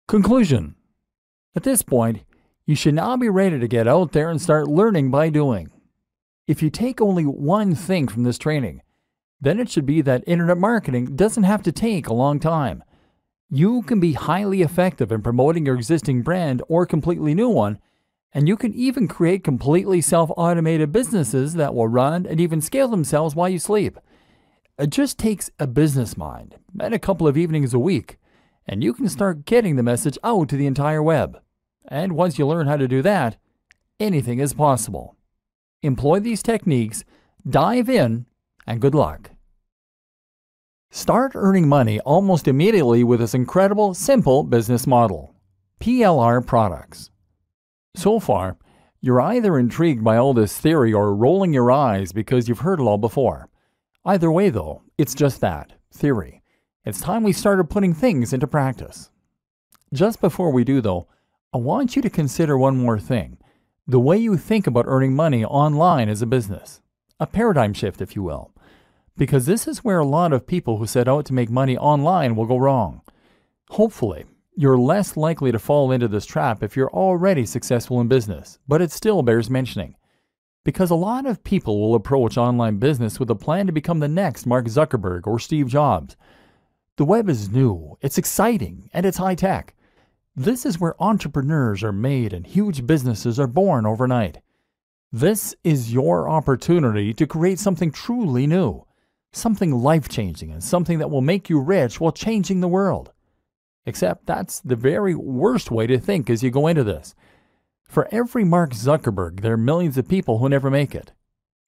Conclusion. At this point, you should now be ready to get out there and start learning by doing. If you take only one thing from this training, then it should be that internet marketing doesn't have to take a long time. You can be highly effective in promoting your existing brand or completely new one, and you can even create completely self-automated businesses that will run and even scale themselves while you sleep. It just takes a business mind and a couple of evenings a week, and you can start getting the message out to the entire web. And once you learn how to do that, anything is possible. Employ these techniques, dive in, and good luck. Start earning money almost immediately with this incredible, simple business model. PLR products. So far, you're either intrigued by all this theory or rolling your eyes because you've heard it all before. Either way, though, it's just that, theory. It's time we started putting things into practice. Just before we do, though, I want you to consider one more thing. The way you think about earning money online as a business. A paradigm shift, if you will. Because this is where a lot of people who set out to make money online will go wrong. Hopefully, you're less likely to fall into this trap if you're already successful in business, but it still bears mentioning. Because a lot of people will approach online business with a plan to become the next Mark Zuckerberg or Steve Jobs. The web is new, it's exciting, and it's high-tech. This is where entrepreneurs are made and huge businesses are born overnight. This is your opportunity to create something truly new, something life-changing, and something that will make you rich while changing the world. Except that's the very worst way to think as you go into this. For every Mark Zuckerberg, there are millions of people who never make it.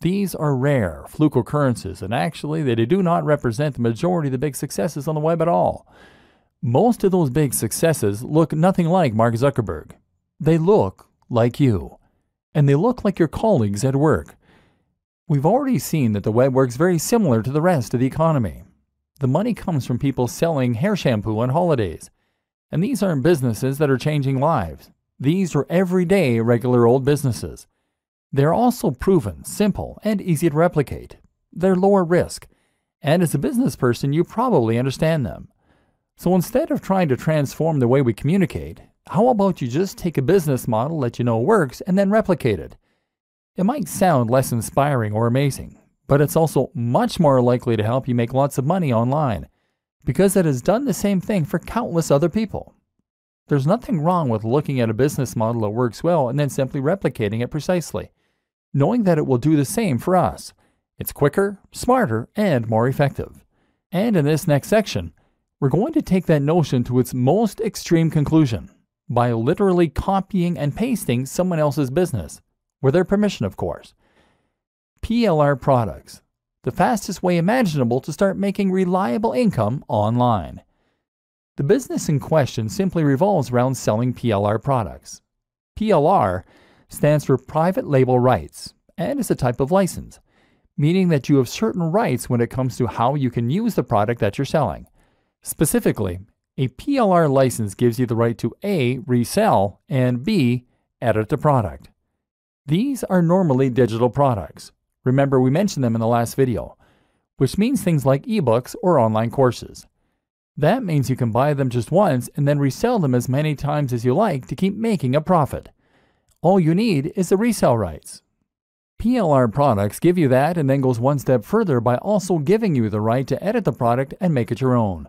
These are rare, fluke occurrences, and actually they do not represent the majority of the big successes on the web at all. Most of those big successes look nothing like Mark Zuckerberg. They look like you. And they look like your colleagues at work. We've already seen that the web works very similar to the rest of the economy. The money comes from people selling hair shampoo on holidays. And these aren't businesses that are changing lives. These are everyday, regular old businesses. They're also proven, simple, and easy to replicate. They're lower risk. And as a business person, you probably understand them. So instead of trying to transform the way we communicate, how about you just take a business model that you know works and then replicate it? It might sound less inspiring or amazing, but it's also much more likely to help you make lots of money online, because it has done the same thing for countless other people. There's nothing wrong with looking at a business model that works well and then simply replicating it precisely, knowing that it will do the same for us. It's quicker, smarter, and more effective. And in this next section, we're going to take that notion to its most extreme conclusion by literally copying and pasting someone else's business, with their permission, of course. PLR products, the fastest way imaginable to start making reliable income online. The business in question simply revolves around selling PLR products. PLR stands for Private Label Rights and is a type of license, meaning that you have certain rights when it comes to how you can use the product that you're selling. Specifically, a PLR license gives you the right to A. resell, and B. edit the product. These are normally digital products. Remember, we mentioned them in the last video, which means things like ebooks or online courses. That means you can buy them just once and then resell them as many times as you like to keep making a profit. All you need is the resale rights. PLR products give you that and then goes one step further by also giving you the right to edit the product and make it your own.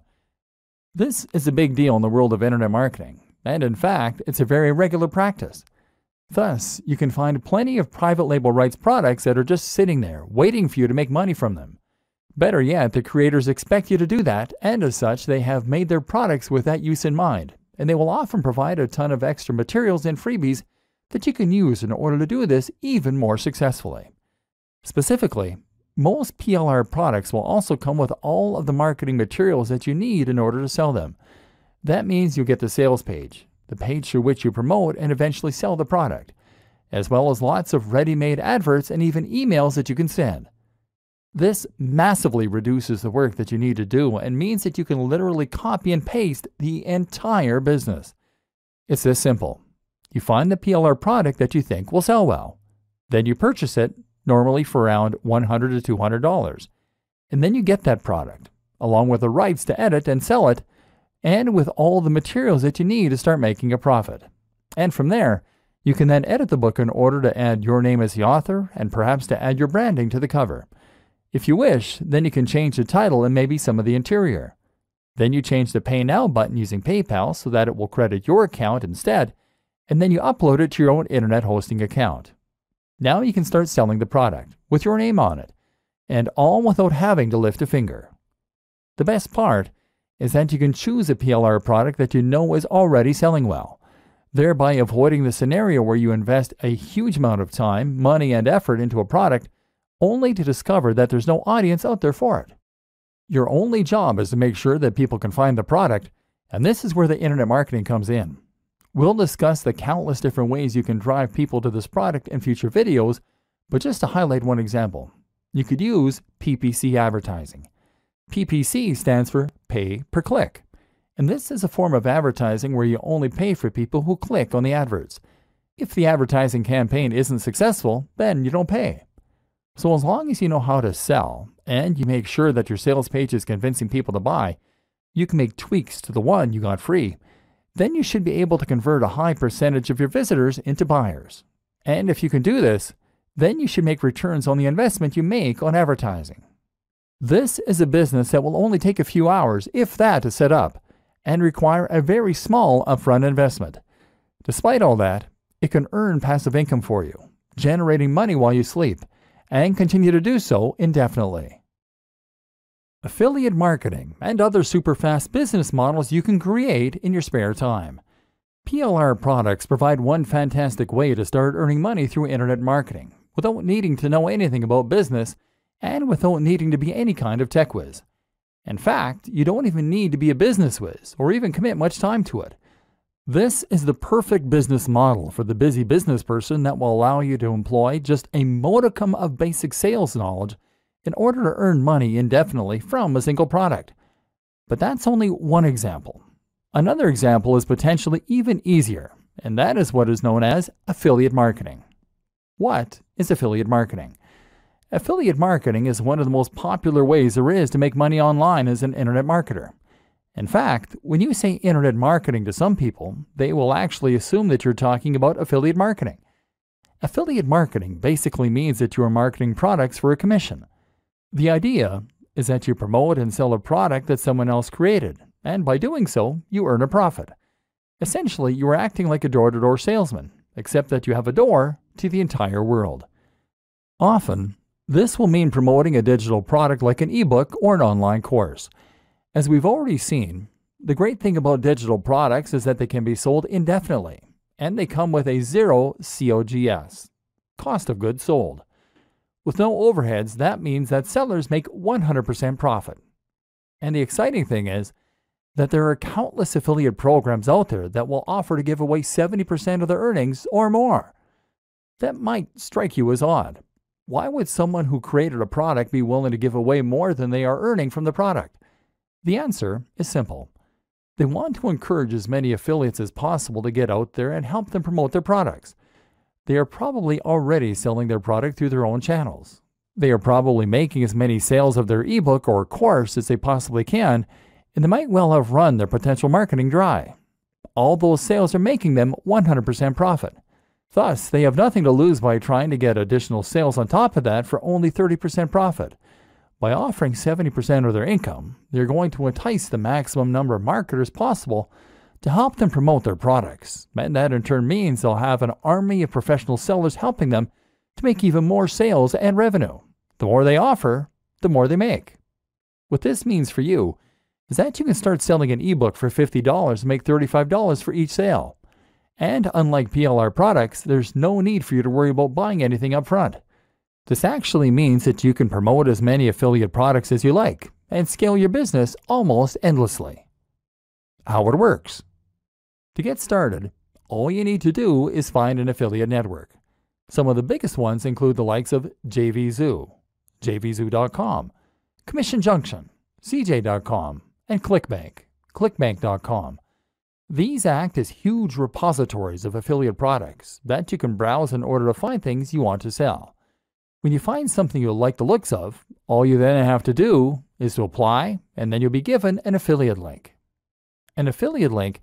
This is a big deal in the world of internet marketing, and in fact, it's a very regular practice. Thus, you can find plenty of private label rights products that are just sitting there, waiting for you to make money from them. Better yet, the creators expect you to do that, and as such, they have made their products with that use in mind, and they will often provide a ton of extra materials and freebies that you can use in order to do this even more successfully. Specifically, most PLR products will also come with all of the marketing materials that you need in order to sell them. That means you'll get the sales page, the page through which you promote and eventually sell the product, as well as lots of ready-made adverts and even emails that you can send. This massively reduces the work that you need to do and means that you can literally copy and paste the entire business. It's this simple. You find the PLR product that you think will sell well. Then you purchase it, normally for around $100 to $200. And then you get that product, along with the rights to edit and sell it, and with all the materials that you need to start making a profit. And from there, you can then edit the book in order to add your name as the author and perhaps to add your branding to the cover. If you wish, then you can change the title and maybe some of the interior. Then you change the Pay Now button using PayPal so that it will credit your account instead, and then you upload it to your own internet hosting account. Now you can start selling the product with your name on it, and all without having to lift a finger. The best part is that you can choose a PLR product that you know is already selling well, thereby avoiding the scenario where you invest a huge amount of time, money, and effort into a product only to discover that there's no audience out there for it. Your only job is to make sure that people can find the product, and this is where the internet marketing comes in. We'll discuss the countless different ways you can drive people to this product in future videos, but just to highlight one example, you could use PPC advertising. PPC stands for pay per click, and this is a form of advertising where you only pay for people who click on the adverts. If the advertising campaign isn't successful, then you don't pay. So as long as you know how to sell, and you make sure that your sales page is convincing people to buy, you can make tweaks to the one you got free. Then you should be able to convert a high percentage of your visitors into buyers. And if you can do this, then you should make returns on the investment you make on advertising. This is a business that will only take a few hours, if that, to set up, and require a very small upfront investment. Despite all that, it can earn passive income for you, generating money while you sleep, and continue to do so indefinitely. Affiliate marketing and other super fast business models you can create in your spare time. PLR products provide one fantastic way to start earning money through internet marketing without needing to know anything about business and without needing to be any kind of tech whiz. In fact, you don't even need to be a business whiz or even commit much time to it. This is the perfect business model for the busy business person that will allow you to employ just a modicum of basic sales knowledge in order to earn money indefinitely from a single product. But that's only one example. Another example is potentially even easier, and that is what is known as affiliate marketing. What is affiliate marketing? Affiliate marketing is one of the most popular ways there is to make money online as an internet marketer. In fact, when you say internet marketing to some people, they will actually assume that you're talking about affiliate marketing. Affiliate marketing basically means that you are marketing products for a commission. The idea is that you promote and sell a product that someone else created, and by doing so, you earn a profit. Essentially, you are acting like a door-to-door salesman, except that you have a door to the entire world. Often, this will mean promoting a digital product like an ebook or an online course. As we've already seen, the great thing about digital products is that they can be sold indefinitely, and they come with a zero COGS, cost of goods sold. With no overheads, that means that sellers make 100% profit. And the exciting thing is that there are countless affiliate programs out there that will offer to give away 70% of their earnings or more. That might strike you as odd. Why would someone who created a product be willing to give away more than they are earning from the product? The answer is simple. They want to encourage as many affiliates as possible to get out there and help them promote their products. They are probably already selling their product through their own channels. They are probably making as many sales of their ebook or course as they possibly can, and they might well have run their potential marketing dry. All those sales are making them 100% profit. Thus, they have nothing to lose by trying to get additional sales on top of that for only 30% profit. By offering 70% of their income, they're going to entice the maximum number of marketers possible to help them promote their products, and that in turn means they'll have an army of professional sellers helping them to make even more sales and revenue. The more they offer, the more they make. What this means for you is that you can start selling an ebook for $50 and make $35 for each sale. And unlike PLR products, there's no need for you to worry about buying anything up front. This actually means that you can promote as many affiliate products as you like and scale your business almost endlessly. How it works. To get started, all you need to do is find an affiliate network. Some of the biggest ones include the likes of JVZoo, JVZoo.com, Commission Junction, CJ.com, and ClickBank, ClickBank.com. These act as huge repositories of affiliate products that you can browse in order to find things you want to sell. When you find something you like the looks of, all you then have to do is to apply, and then you'll be given an affiliate link. An affiliate link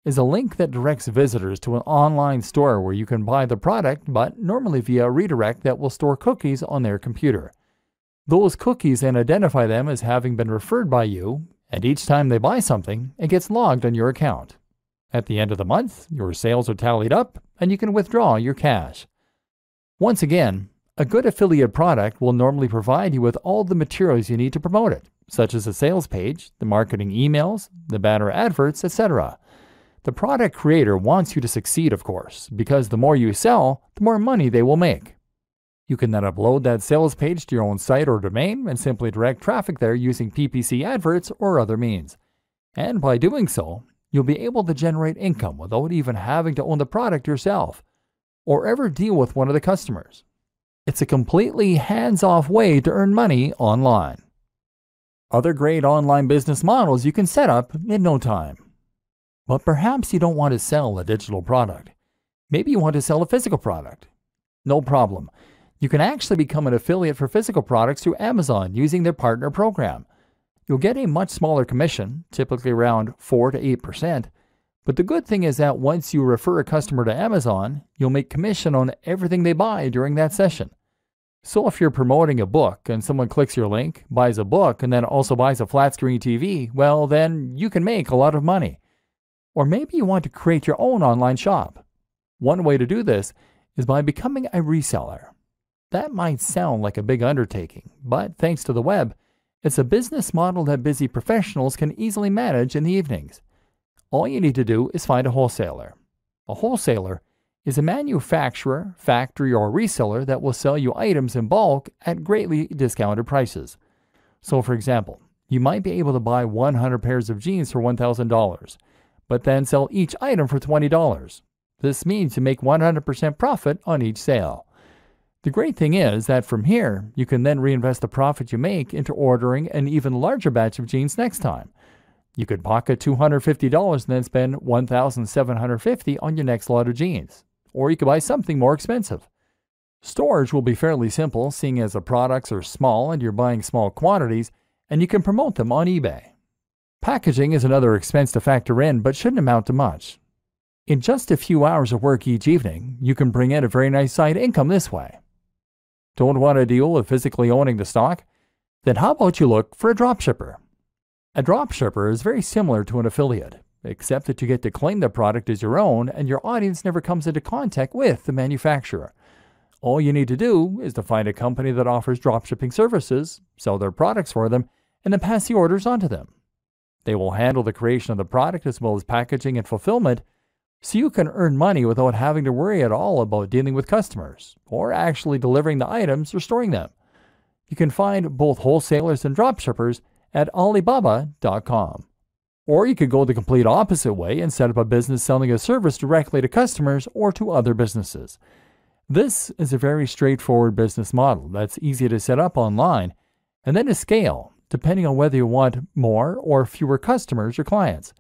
is a link that directs visitors to an online store where you can buy the product, but normally via a redirect that will store cookies on their computer. Those cookies then identify them as having been referred by you, and each time they buy something, it gets logged on your account. At the end of the month, your sales are tallied up, and you can withdraw your cash. Once again, a good affiliate product will normally provide you with all the materials you need to promote it, such as a sales page, the marketing emails, the banner adverts, etc. The product creator wants you to succeed, of course, because the more you sell, the more money they will make. You can then upload that sales page to your own site or domain and simply direct traffic there using PPC adverts or other means. And by doing so, you'll be able to generate income without even having to own the product yourself or ever deal with one of the customers. It's a completely hands-off way to earn money online. Other great online business models you can set up in no time. But perhaps you don't want to sell a digital product. Maybe you want to sell a physical product. No problem. You can actually become an affiliate for physical products through Amazon using their partner program. You'll get a much smaller commission, typically around 4 to 8%. But the good thing is that once you refer a customer to Amazon, you'll make commission on everything they buy during that session. So if you're promoting a book and someone clicks your link, buys a book, and then also buys a flat screen TV, well, then you can make a lot of money. Or maybe you want to create your own online shop. One way to do this is by becoming a reseller. That might sound like a big undertaking, but thanks to the web, it's a business model that busy professionals can easily manage in the evenings. All you need to do is find a wholesaler. A wholesaler is a manufacturer, factory, or reseller that will sell you items in bulk at greatly discounted prices. So for example, you might be able to buy 100 pairs of jeans for $1,000, but then sell each item for $20. This means you make 100% profit on each sale. The great thing is that from here, you can then reinvest the profit you make into ordering an even larger batch of jeans next time. You could pocket $250 and then spend $1,750 on your next lot of jeans. Or you could buy something more expensive. Storage will be fairly simple, seeing as the products are small and you're buying small quantities, and you can promote them on eBay. Packaging is another expense to factor in, but shouldn't amount to much. In just a few hours of work each evening, you can bring in a very nice side income this way. Don't want to deal with physically owning the stock? Then how about you look for a dropshipper? A dropshipper is very similar to an affiliate, except that you get to claim the product as your own and your audience never comes into contact with the manufacturer. All you need to do is to find a company that offers dropshipping services, sell their products for them, and then pass the orders on to them. They will handle the creation of the product as well as packaging and fulfillment, so you can earn money without having to worry at all about dealing with customers or actually delivering the items or storing them. You can find both wholesalers and dropshippers at Alibaba.com. Or you could go the complete opposite way and set up a business selling a service directly to customers or to other businesses. This is a very straightforward business model that's easy to set up online and then to scale, depending on whether you want more or fewer customers or clients.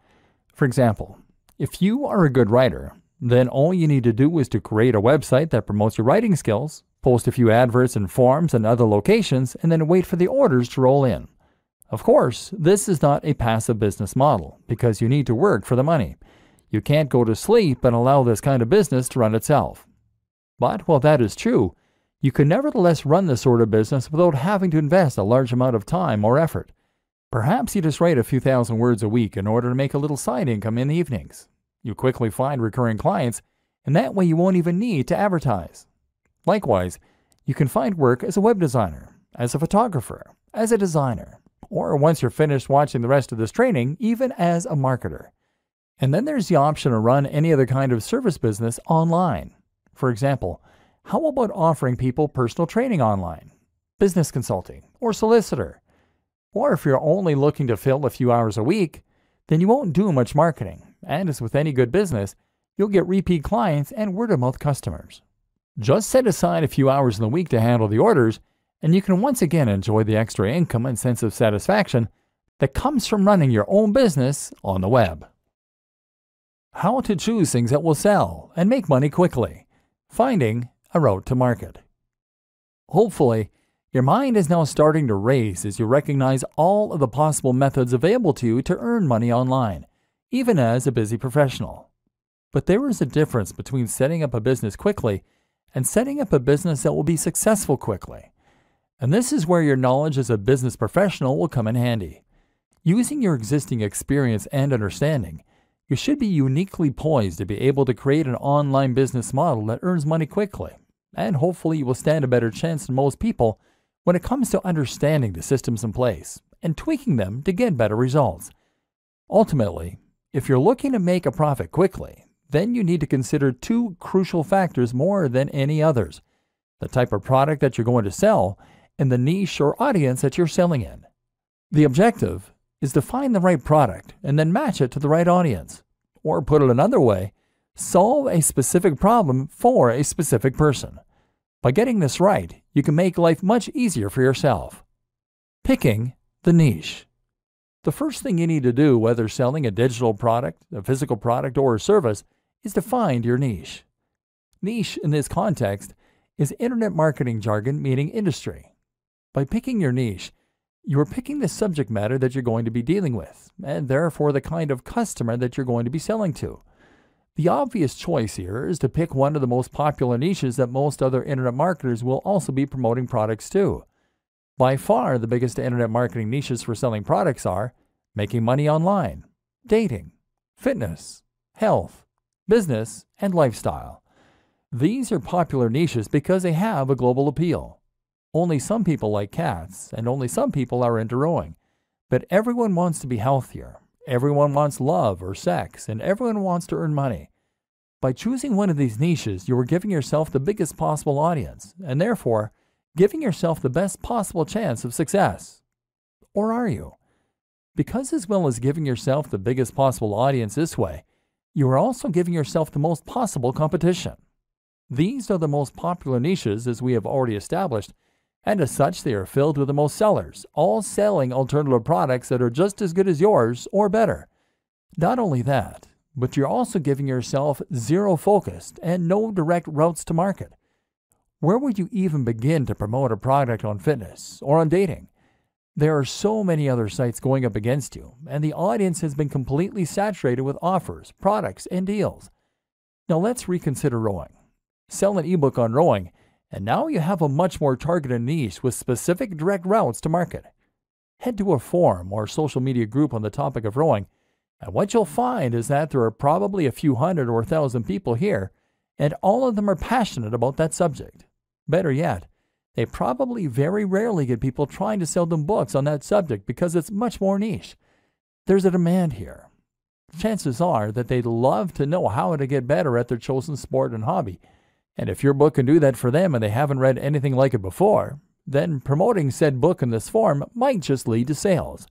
For example, if you are a good writer, then all you need to do is to create a website that promotes your writing skills, post a few adverts in forums and other locations, and then wait for the orders to roll in. Of course, this is not a passive business model because you need to work for the money. You can't go to sleep and allow this kind of business to run itself. But while that is true, you can nevertheless run this sort of business without having to invest a large amount of time or effort. Perhaps you just write a few thousand words a week in order to make a little side income in the evenings. You quickly find recurring clients, and that way you won't even need to advertise. Likewise, you can find work as a web designer, as a photographer, as a designer, or once you're finished watching the rest of this training, even as a marketer. And then there's the option to run any other kind of service business online. For example, how about offering people personal training online, business consulting, or solicitor? Or if you're only looking to fill a few hours a week, then you won't do much marketing, and as with any good business, you'll get repeat clients and word-of-mouth customers. Just set aside a few hours in the week to handle the orders, and you can once again enjoy the extra income and sense of satisfaction that comes from running your own business on the web. How to choose things that will sell and make money quickly. Finding a route to market. Hopefully, your mind is now starting to race as you recognize all of the possible methods available to you to earn money online, even as a busy professional. But there is a difference between setting up a business quickly and setting up a business that will be successful quickly. And this is where your knowledge as a business professional will come in handy. Using your existing experience and understanding, you should be uniquely poised to be able to create an online business model that earns money quickly, and hopefully you will stand a better chance than most people when it comes to understanding the systems in place and tweaking them to get better results. Ultimately, if you're looking to make a profit quickly, then you need to consider two crucial factors more than any others: the type of product that you're going to sell and the niche or audience that you're selling in. The objective is to find the right product and then match it to the right audience. Or put it another way, solve a specific problem for a specific person. By getting this right, you can make life much easier for yourself. Picking the niche. The first thing you need to do, whether selling a digital product, a physical product, or a service, is to find your niche. Niche in this context is internet marketing jargon meaning industry. By picking your niche, you are picking the subject matter that you're going to be dealing with, and therefore the kind of customer that you're going to be selling to. The obvious choice here is to pick one of the most popular niches that most other internet marketers will also be promoting products to. By far, the biggest internet marketing niches for selling products are making money online, dating, fitness, health, business, and lifestyle. These are popular niches because they have a global appeal. Only some people like cats, and only some people are into rowing. But everyone wants to be healthier. Everyone wants love or sex, and everyone wants to earn money. By choosing one of these niches, you are giving yourself the biggest possible audience, and therefore giving yourself the best possible chance of success. Or are you? Because as well as giving yourself the biggest possible audience this way, you are also giving yourself the most possible competition. These are the most popular niches, as we have already established, and as such they are filled with the most sellers, all selling alternative products that are just as good as yours or better. Not only that, but you're also giving yourself zero focused and no direct routes to market. Where would you even begin to promote a product on fitness or on dating? There are so many other sites going up against you, and the audience has been completely saturated with offers, products, and deals. Now let's reconsider rowing. Sell an ebook on rowing, and now you have a much more targeted niche with specific direct routes to market. Head to a forum or social media group on the topic of rowing, and what you'll find is that there are probably a few hundred or 1,000 people here, and all of them are passionate about that subject. Better yet, they probably very rarely get people trying to sell them books on that subject because it's much more niche. There's a demand here. Chances are that they'd love to know how to get better at their chosen sport and hobby. And if your book can do that for them and they haven't read anything like it before, then promoting said book in this form might just lead to sales.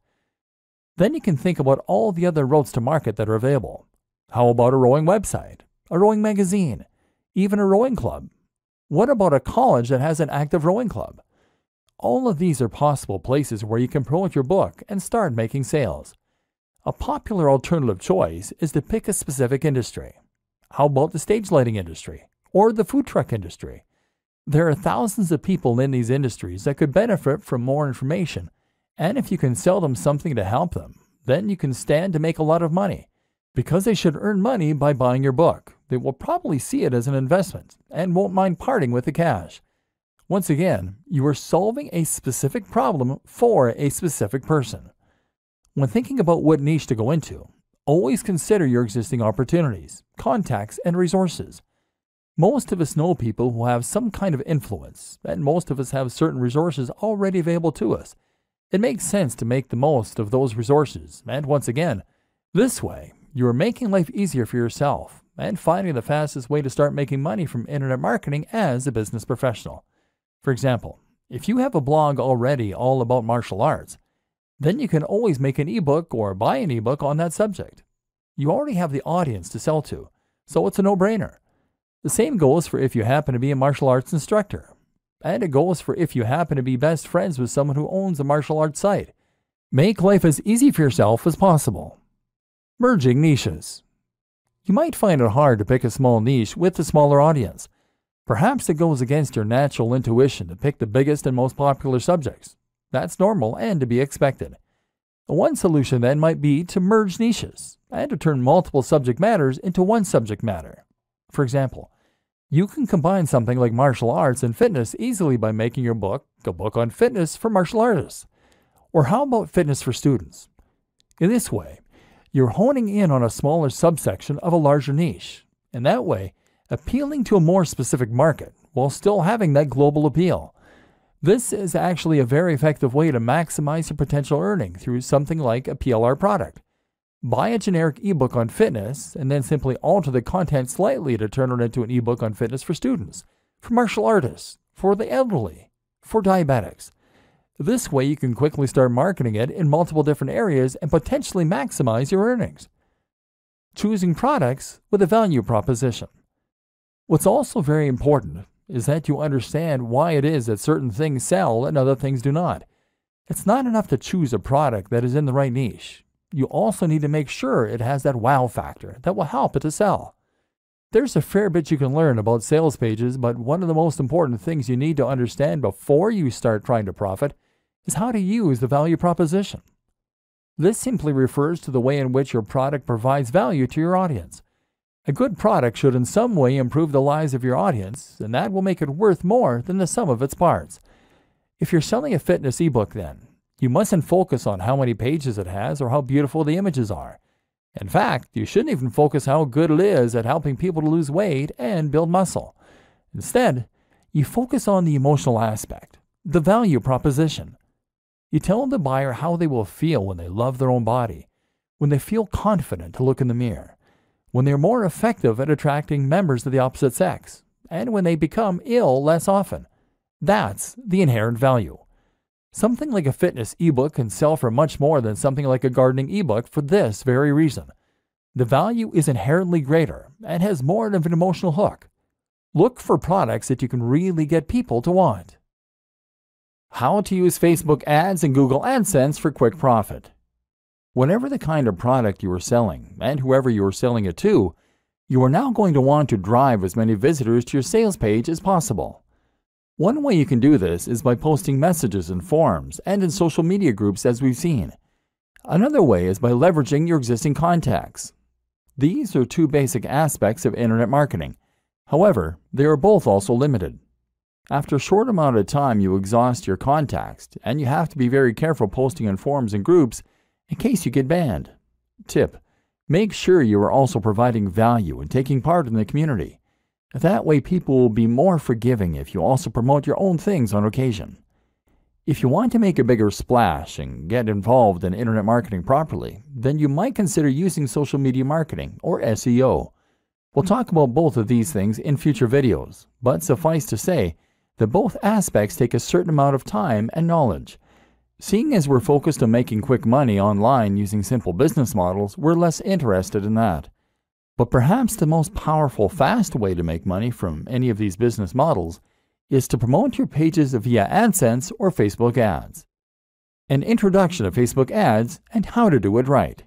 Then you can think about all the other routes to market that are available. How about a rowing website, a rowing magazine, even a rowing club? What about a college that has an active rowing club? All of these are possible places where you can promote your book and start making sales. A popular alternative choice is to pick a specific industry. How about the stage lighting industry? Or the food truck industry? There are thousands of people in these industries that could benefit from more information, and if you can sell them something to help them, then you can stand to make a lot of money. Because they should earn money by buying your book, they will probably see it as an investment and won't mind parting with the cash. Once again, you are solving a specific problem for a specific person. When thinking about what niche to go into, always consider your existing opportunities, contacts, and resources. Most of us know people who have some kind of influence, and most of us have certain resources already available to us. It makes sense to make the most of those resources, and once again, this way, you are making life easier for yourself and finding the fastest way to start making money from internet marketing as a business professional. For example, if you have a blog already all about martial arts, then you can always make an ebook or buy an ebook on that subject. You already have the audience to sell to, so it's a no-brainer. The same goes for if you happen to be a martial arts instructor. And it goes for if you happen to be best friends with someone who owns a martial arts site. Make life as easy for yourself as possible. Merging niches. You might find it hard to pick a small niche with a smaller audience. Perhaps it goes against your natural intuition to pick the biggest and most popular subjects. That's normal and to be expected. One solution then might be to merge niches and to turn multiple subject matters into one subject matter. For example, you can combine something like martial arts and fitness easily by making your book a book on fitness for martial artists. Or how about fitness for students? In this way, you're honing in on a smaller subsection of a larger niche, and that way, appealing to a more specific market while still having that global appeal. This is actually a very effective way to maximize your potential earning through something like a PLR product. Buy a generic ebook on fitness and then simply alter the content slightly to turn it into an ebook on fitness for students, for martial artists, for the elderly, for diabetics. This way you can quickly start marketing it in multiple different areas and potentially maximize your earnings. Choosing products with a value proposition. What's also very important is that you understand why it is that certain things sell and other things do not. It's not enough to choose a product that is in the right niche. You also need to make sure it has that wow factor that will help it to sell. There's a fair bit you can learn about sales pages, but one of the most important things you need to understand before you start trying to profit is how to use the value proposition. This simply refers to the way in which your product provides value to your audience. A good product should in some way improve the lives of your audience, and that will make it worth more than the sum of its parts. If you're selling a fitness ebook then, you mustn't focus on how many pages it has or how beautiful the images are. In fact, you shouldn't even focus how good it is at helping people to lose weight and build muscle. Instead, you focus on the emotional aspect, the value proposition. You tell the buyer how they will feel when they love their own body, when they feel confident to look in the mirror, when they're more effective at attracting members of the opposite sex, and when they become ill less often. That's the inherent value. Something like a fitness ebook can sell for much more than something like a gardening ebook for this very reason. The value is inherently greater and has more of an emotional hook. Look for products that you can really get people to want. How to use Facebook ads and Google AdSense for quick profit. Whatever the kind of product you are selling, and whoever you are selling it to, you are now going to want to drive as many visitors to your sales page as possible. One way you can do this is by posting messages in forums and in social media groups as we've seen. Another way is by leveraging your existing contacts. These are two basic aspects of internet marketing. However, they are both also limited. After a short amount of time, you exhaust your contacts, and you have to be very careful posting in forums and groups in case you get banned. Tip: make sure you are also providing value and taking part in the community. That way people will be more forgiving if you also promote your own things on occasion. If you want to make a bigger splash and get involved in internet marketing properly, then you might consider using social media marketing, or SEO. We'll talk about both of these things in future videos, but suffice to say that both aspects take a certain amount of time and knowledge. Seeing as we're focused on making quick money online using simple business models, we're less interested in that. But perhaps the most powerful, fast way to make money from any of these business models is to promote your pages via AdSense or Facebook ads. An introduction to Facebook ads and how to do it right.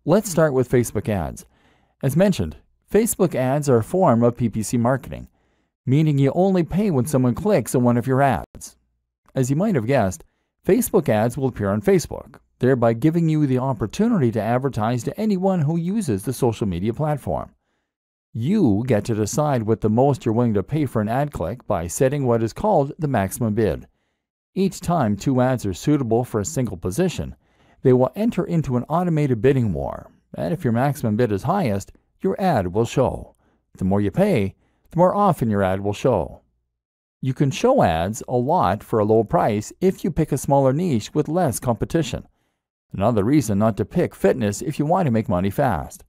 Let's start with Facebook ads. As mentioned, Facebook ads are a form of PPC marketing, meaning you only pay when someone clicks on one of your ads. As you might have guessed, Facebook ads will appear on Facebook, thereby giving you the opportunity to advertise to anyone who uses the social media platform. You get to decide what the most you're willing to pay for an ad click by setting what is called the maximum bid. Each time two ads are suitable for a single position, they will enter into an automated bidding war, and if your maximum bid is highest, your ad will show. The more you pay, the more often your ad will show. You can show ads a lot for a low price if you pick a smaller niche with less competition. Another reason not to pick fitness if you want to make money fast.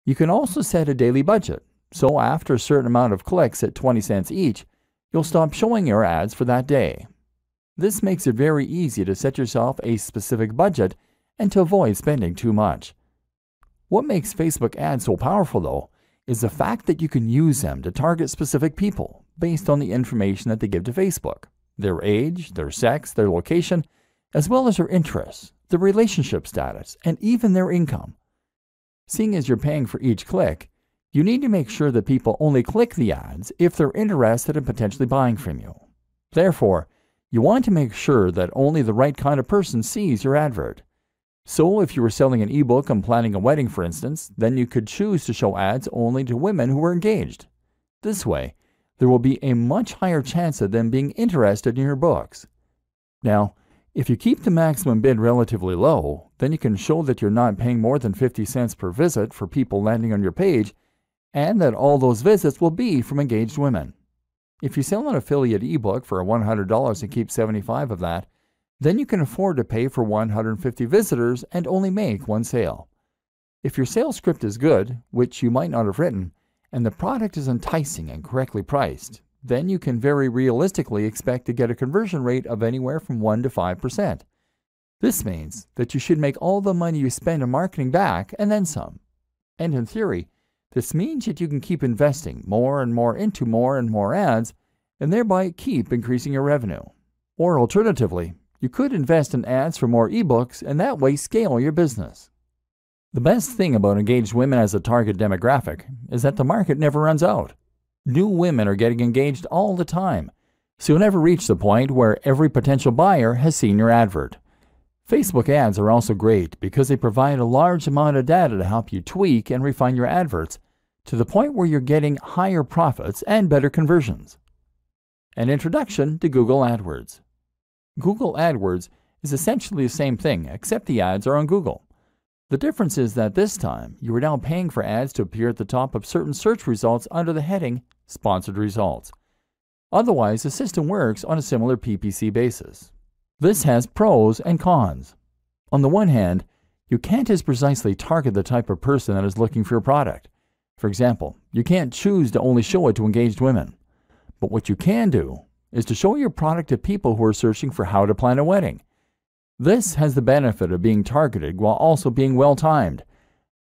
You can also set a daily budget, so after a certain amount of clicks at 20 cents each, you'll stop showing your ads for that day. This makes it very easy to set yourself a specific budget and to avoid spending too much. What makes Facebook ads so powerful, though, is the fact that you can use them to target specific people based on the information that they give to Facebook, their age, their sex, their location, as well as their interests, their relationship status, and even their income. Seeing as you're paying for each click, you need to make sure that people only click the ads if they're interested in potentially buying from you. Therefore, you want to make sure that only the right kind of person sees your advert. So if you were selling an ebook on planning a wedding, for instance, then you could choose to show ads only to women who are engaged. This way, there will be a much higher chance of them being interested in your books. Now, if you keep the maximum bid relatively low, then you can show that you're not paying more than 50 cents per visit for people landing on your page, and that all those visits will be from engaged women. If you sell an affiliate ebook for $100 and keep 75 of that, then you can afford to pay for 150 visitors and only make one sale. If your sales script is good, which you might not have written, and the product is enticing and correctly priced, then you can very realistically expect to get a conversion rate of anywhere from 1 to 5%. This means that you should make all the money you spend on marketing back and then some. And in theory, this means that you can keep investing more and more into more and more ads, and thereby keep increasing your revenue. Or alternatively, you could invest in ads for more ebooks and that way scale your business. The best thing about engaged women as a target demographic is that the market never runs out. New women are getting engaged all the time, so you'll never reach the point where every potential buyer has seen your advert. Facebook ads are also great because they provide a large amount of data to help you tweak and refine your adverts to the point where you're getting higher profits and better conversions. An introduction to Google AdWords. Google AdWords is essentially the same thing, except the ads are on Google. The difference is that this time, you are now paying for ads to appear at the top of certain search results under the heading Sponsored Results. Otherwise, the system works on a similar PPC basis. This has pros and cons. On the one hand, you can't as precisely target the type of person that is looking for your product. For example, you can't choose to only show it to engaged women. But what you can do is to show your product to people who are searching for how to plan a wedding. This has the benefit of being targeted while also being well-timed.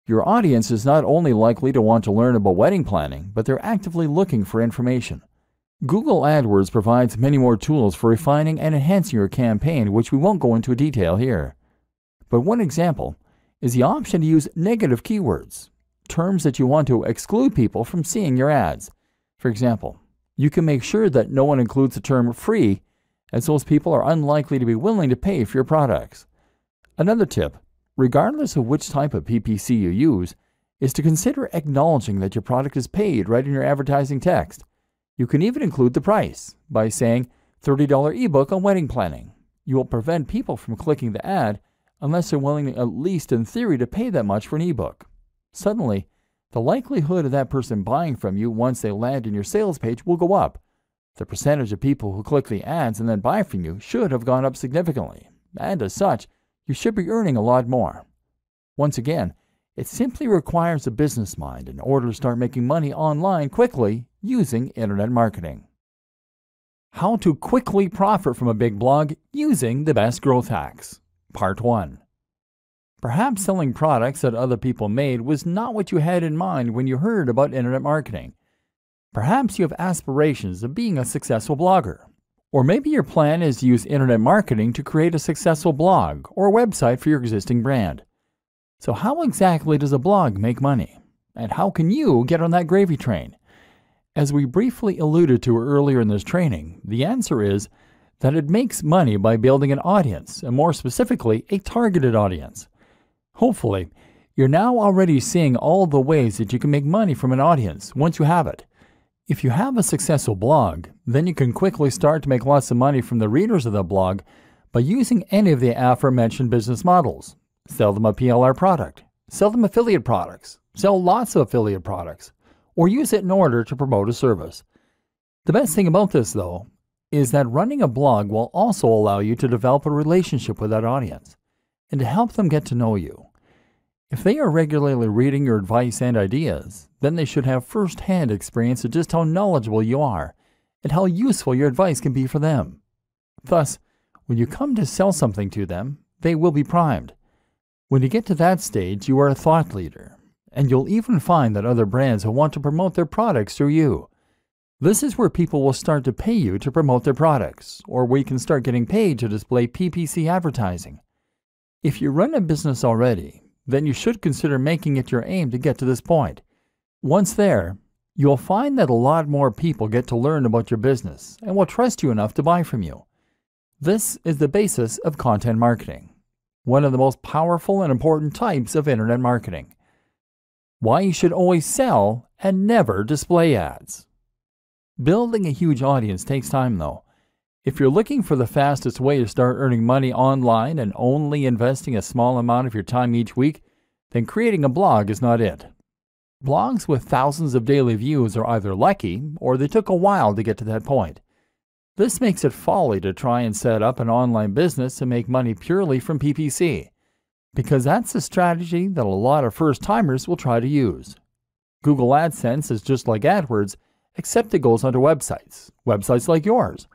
Your audience is not only likely to want to learn about wedding planning, but they're actively looking for information. Google AdWords provides many more tools for refining and enhancing your campaign, which we won't go into detail here. But one example is the option to use negative keywords, terms that you want to exclude people from seeing your ads. For example, you can make sure that no one includes the term free, as those people are unlikely to be willing to pay for your products. Another tip, regardless of which type of PPC you use, is to consider acknowledging that your product is paid right in your advertising text. You can even include the price by saying $30 ebook on wedding planning. You will prevent people from clicking the ad unless they're willing, at least in theory, to pay that much for an ebook. Suddenly, the likelihood of that person buying from you once they land in your sales page will go up. The percentage of people who click the ads and then buy from you should have gone up significantly, and as such, you should be earning a lot more. Once again, it simply requires a business mind in order to start making money online quickly using internet marketing. How to quickly profit from a big blog using the best growth hacks. Part 1. Perhaps selling products that other people made was not what you had in mind when you heard about internet marketing. Perhaps you have aspirations of being a successful blogger. Or maybe your plan is to use internet marketing to create a successful blog or website for your existing brand. So how exactly does a blog make money? And how can you get on that gravy train? As we briefly alluded to earlier in this training, the answer is that it makes money by building an audience, and more specifically, a targeted audience. Hopefully, you're now already seeing all the ways that you can make money from an audience once you have it. If you have a successful blog, then you can quickly start to make lots of money from the readers of the blog by using any of the aforementioned business models. Sell them a PLR product, sell them affiliate products, sell lots of affiliate products, or use it in order to promote a service. The best thing about this, though, is that running a blog will also allow you to develop a relationship with that audience and to help them get to know you. If they are regularly reading your advice and ideas, then they should have first-hand experience of just how knowledgeable you are and how useful your advice can be for them. Thus, when you come to sell something to them, they will be primed. When you get to that stage, you are a thought leader, and you'll even find that other brands will want to promote their products through you. This is where people will start to pay you to promote their products, or where you can start getting paid to display PPC advertising. If you run a business already, then you should consider making it your aim to get to this point. Once there, you'll find that a lot more people get to learn about your business and will trust you enough to buy from you. This is the basis of content marketing. one of the most powerful and important types of internet marketing. Why you should always sell and never display ads. Building a huge audience takes time though. If you're looking for the fastest way to start earning money online and only investing a small amount of your time each week, then creating a blog is not it. Blogs with thousands of daily views are either lucky or they took a while to get to that point. This makes it folly to try and set up an online business and make money purely from PPC, because that's a strategy that a lot of first-timers will try to use. Google AdSense is just like AdWords, except it goes onto websites like yours.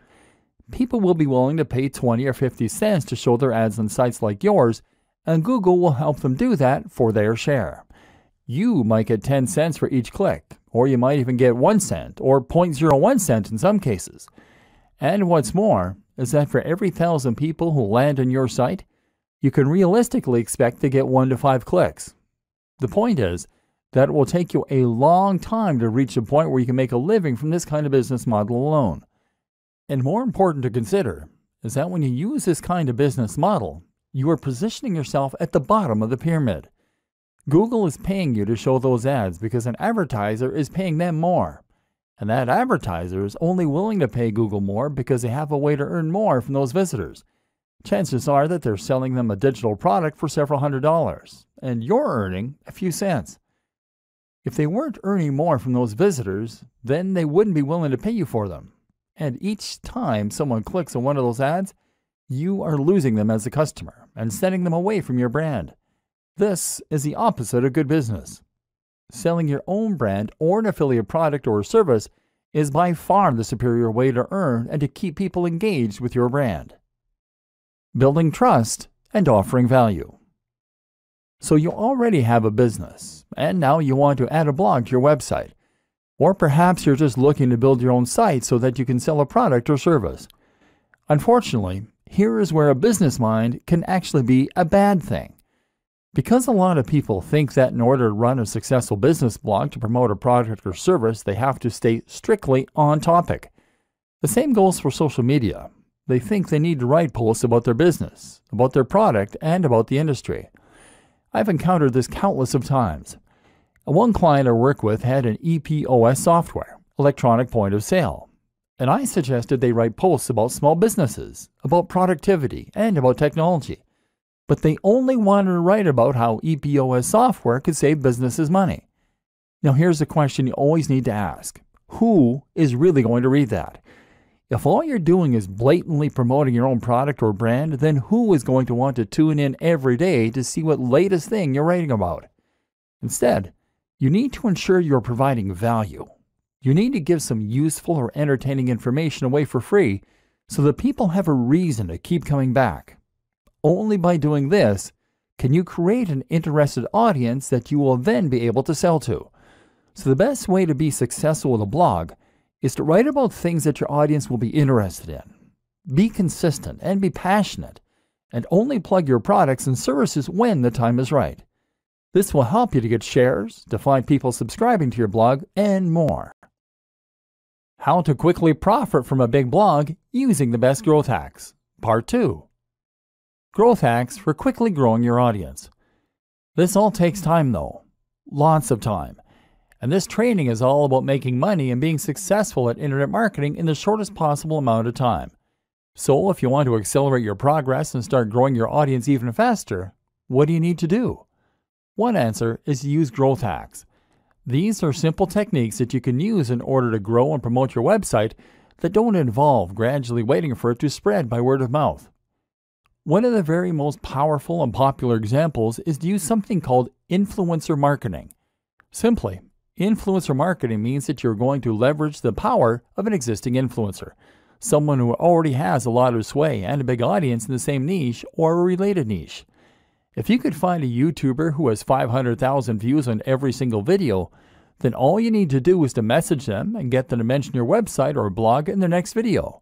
People will be willing to pay 20 or 50 cents to show their ads on sites like yours, and Google will help them do that for their share. You might get 10 cents for each click, or you might even get 1 cent or 0.01 cent in some cases. And what's more is that for every 1,000 people who land on your site, you can realistically expect to get 1 to 5 clicks. The point is that it will take you a long time to reach a point where you can make a living from this kind of business model alone. And more important to consider is that when you use this kind of business model, you are positioning yourself at the bottom of the pyramid. Google is paying you to show those ads because an advertiser is paying them more. And that advertiser is only willing to pay Google more because they have a way to earn more from those visitors. Chances are that they're selling them a digital product for several $100s, and you're earning a few cents. If they weren't earning more from those visitors, then they wouldn't be willing to pay you for them. And each time someone clicks on one of those ads, you are losing them as a customer and sending them away from your brand. This is the opposite of good business. Selling your own brand or an affiliate product or service is by far the superior way to earn and to keep people engaged with your brand. Building trust and offering value. So you already have a business, and now you want to add a blog to your website. Or perhaps you're just looking to build your own site so that you can sell a product or service. Unfortunately, here is where a business mind can actually be a bad thing. Because a lot of people think that in order to run a successful business blog to promote a product or service, they have to stay strictly on topic. The same goes for social media. They think they need to write posts about their business, about their product, and about the industry. I've encountered this countless of times. One client I work with had an EPOS software, electronic point of sale, and I suggested they write posts about small businesses, about productivity, and about technology. But they only wanted to write about how EPOS software could save businesses money. Now here's a question you always need to ask. Who is really going to read that? If all you're doing is blatantly promoting your own product or brand, then who is going to want to tune in every day to see what latest thing you're writing about? Instead, you need to ensure you're providing value. You need to give some useful or entertaining information away for free so that people have a reason to keep coming back. Only by doing this can you create an interested audience that you will then be able to sell to. So the best way to be successful with a blog is to write about things that your audience will be interested in. Be consistent and be passionate, and only plug your products and services when the time is right. This will help you to get shares, to find people subscribing to your blog, and more. How to quickly profit from a big blog using the best growth hacks. Part 2. Growth hacks for quickly growing your audience. This all takes time though. Lots of time. And this training is all about making money and being successful at internet marketing in the shortest possible amount of time. So if you want to accelerate your progress and start growing your audience even faster, what do you need to do? One answer is to use growth hacks. These are simple techniques that you can use in order to grow and promote your website that don't involve gradually waiting for it to spread by word of mouth. One of the very most powerful and popular examples is to use something called influencer marketing. Simply, influencer marketing means that you're going to leverage the power of an existing influencer, someone who already has a lot of sway and a big audience in the same niche or a related niche. If you could find a YouTuber who has 500,000 views on every single video, then all you need to do is to message them and get them to mention your website or blog in their next video.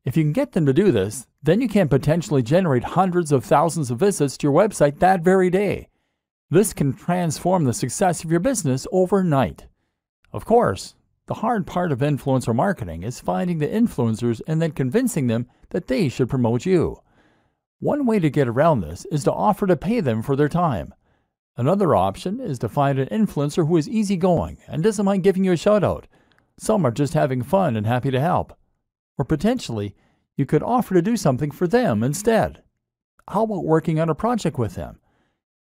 If you can get them to do this, then you can potentially generate hundreds of thousands of visits to your website that very day. This can transform the success of your business overnight. Of course, the hard part of influencer marketing is finding the influencers and then convincing them that they should promote you. One way to get around this is to offer to pay them for their time. Another option is to find an influencer who is easygoing and doesn't mind giving you a shout out. Some are just having fun and happy to help. Or potentially, you could offer to do something for them instead. How about working on a project with them?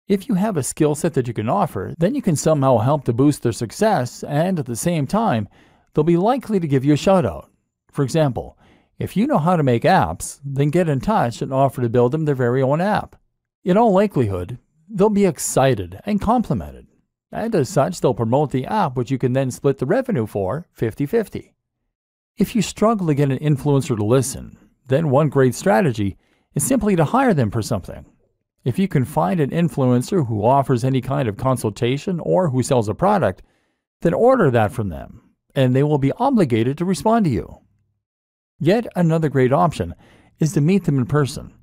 If you have a skill set that you can offer, then you can somehow help to boost their success, and at the same time, they'll be likely to give you a shout out. For example, if you know how to make apps, then get in touch and offer to build them their very own app. In all likelihood, they'll be excited and complimented, and as such, they'll promote the app, which you can then split the revenue for 50-50. If you struggle to get an influencer to listen, then one great strategy is simply to hire them for something. If you can find an influencer who offers any kind of consultation or who sells a product, then order that from them, and they will be obligated to respond to you. Yet another great option is to meet them in person.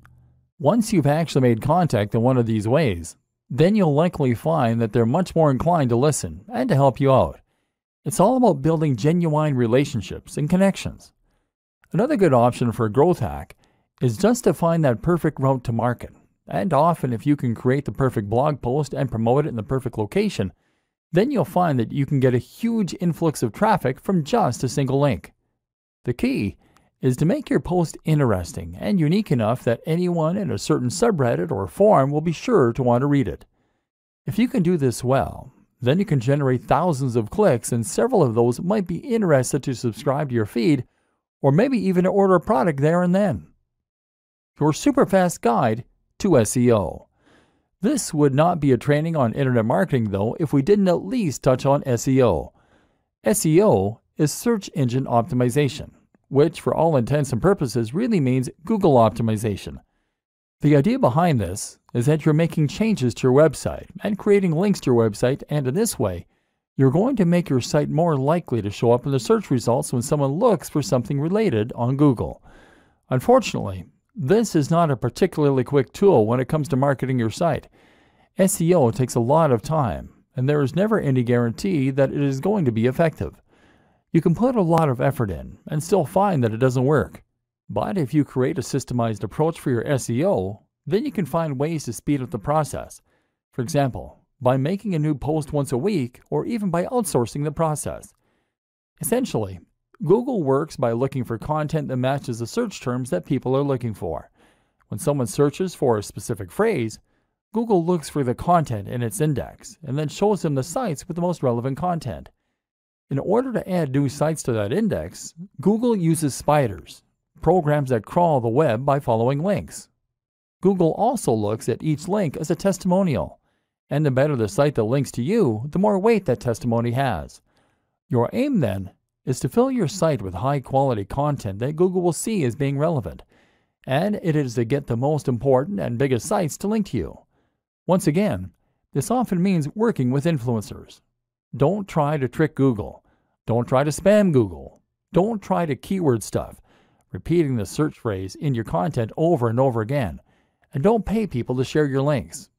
Once you've actually made contact in one of these ways, then you'll likely find that they're much more inclined to listen and to help you out. It's all about building genuine relationships and connections. Another good option for a growth hack is just to find that perfect route to market. And often if you can create the perfect blog post and promote it in the perfect location, then you'll find that you can get a huge influx of traffic from just a single link. The key is to make your post interesting and unique enough that anyone in a certain subreddit or forum will be sure to want to read it. If you can do this well, then you can generate thousands of clicks, and several of those might be interested to subscribe to your feed or maybe even to order a product there and then. Your super fast guide to SEO. This would not be a training on internet marketing though if we didn't at least touch on SEO. SEO is search engine optimization, which for all intents and purposes really means Google optimization. The idea behind this is that you're making changes to your website and creating links to your website, and in this way, you're going to make your site more likely to show up in the search results when someone looks for something related on Google. Unfortunately, this is not a particularly quick tool when it comes to marketing your site. SEO takes a lot of time, and there is never any guarantee that it is going to be effective. You can put a lot of effort in and still find that it doesn't work. But if you create a systemized approach for your SEO, then you can find ways to speed up the process. For example, by making a new post once a week or even by outsourcing the process. Essentially, Google works by looking for content that matches the search terms that people are looking for. When someone searches for a specific phrase, Google looks for the content in its index and then shows them the sites with the most relevant content. In order to add new sites to that index, Google uses spiders, programs that crawl the web by following links. Google also looks at each link as a testimonial, and the better the site that links to you, the more weight that testimony has. Your aim then is to fill your site with high-quality content that Google will see as being relevant, and it is to get the most important and biggest sites to link to you. Once again, this often means working with influencers. Don't try to trick Google. Don't try to spam Google. Don't try to keyword stuff, repeating the search phrase in your content over and over again. And don't pay people to share your links.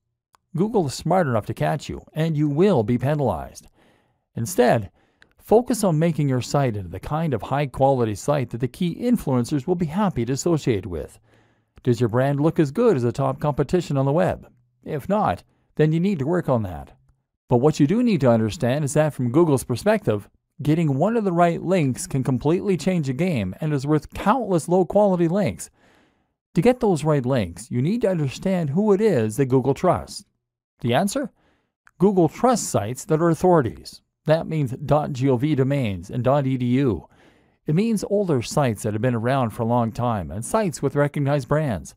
Google is smart enough to catch you, and you will be penalized. Instead, focus on making your site into the kind of high-quality site that the key influencers will be happy to associate with. Does your brand look as good as the top competition on the web? If not, then you need to work on that. But what you do need to understand is that from Google's perspective, getting one of the right links can completely change a game and is worth countless low-quality links. To get those right links, you need to understand who it is that Google trusts. The answer? Google trusts sites that are authorities. That means .gov domains and .edu. It means older sites that have been around for a long time and sites with recognized brands.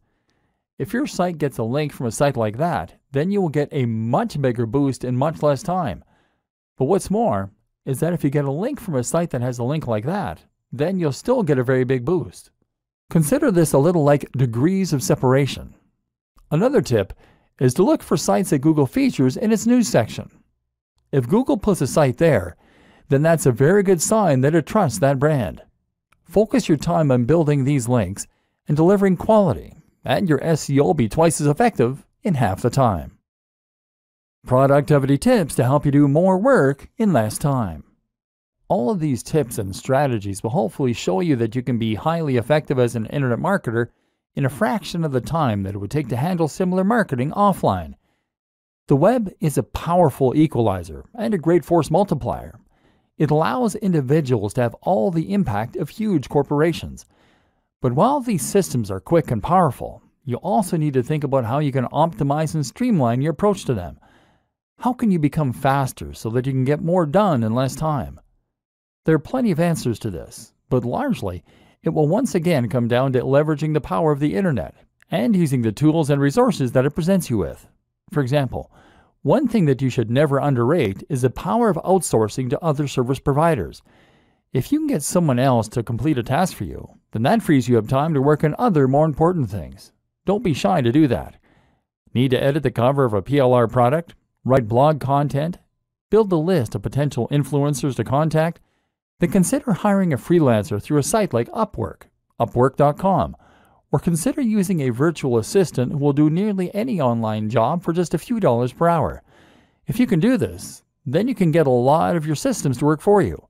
If your site gets a link from a site like that, then you will get a much bigger boost in much less time. But what's more is that if you get a link from a site that has a link like that, then you'll still get a very big boost. Consider this a little like degrees of separation. Another tip is to look for sites that Google features in its news section. If Google puts a site there, then that's a very good sign that it trusts that brand. Focus your time on building these links and delivering quality, and your SEO will be twice as effective in half the time. Productivity tips to help you do more work in less time. All of these tips and strategies will hopefully show you that you can be highly effective as an internet marketer in a fraction of the time that it would take to handle similar marketing offline. The web is a powerful equalizer and a great force multiplier. It allows individuals to have all the impact of huge corporations. But while these systems are quick and powerful, you also need to think about how you can optimize and streamline your approach to them. How can you become faster so that you can get more done in less time? There are plenty of answers to this, but largely, it will once again come down to leveraging the power of the internet and using the tools and resources that it presents you with. For example, one thing that you should never underrate is the power of outsourcing to other service providers. If you can get someone else to complete a task for you, then that frees you up time to work on other more important things. Don't be shy to do that. Need to edit the cover of a PLR product? Write blog content? Build a list of potential influencers to contact? Then consider hiring a freelancer through a site like Upwork, Upwork.com, or consider using a virtual assistant who will do nearly any online job for just a few dollars per hour. If you can do this, then you can get a lot of your systems to work for you.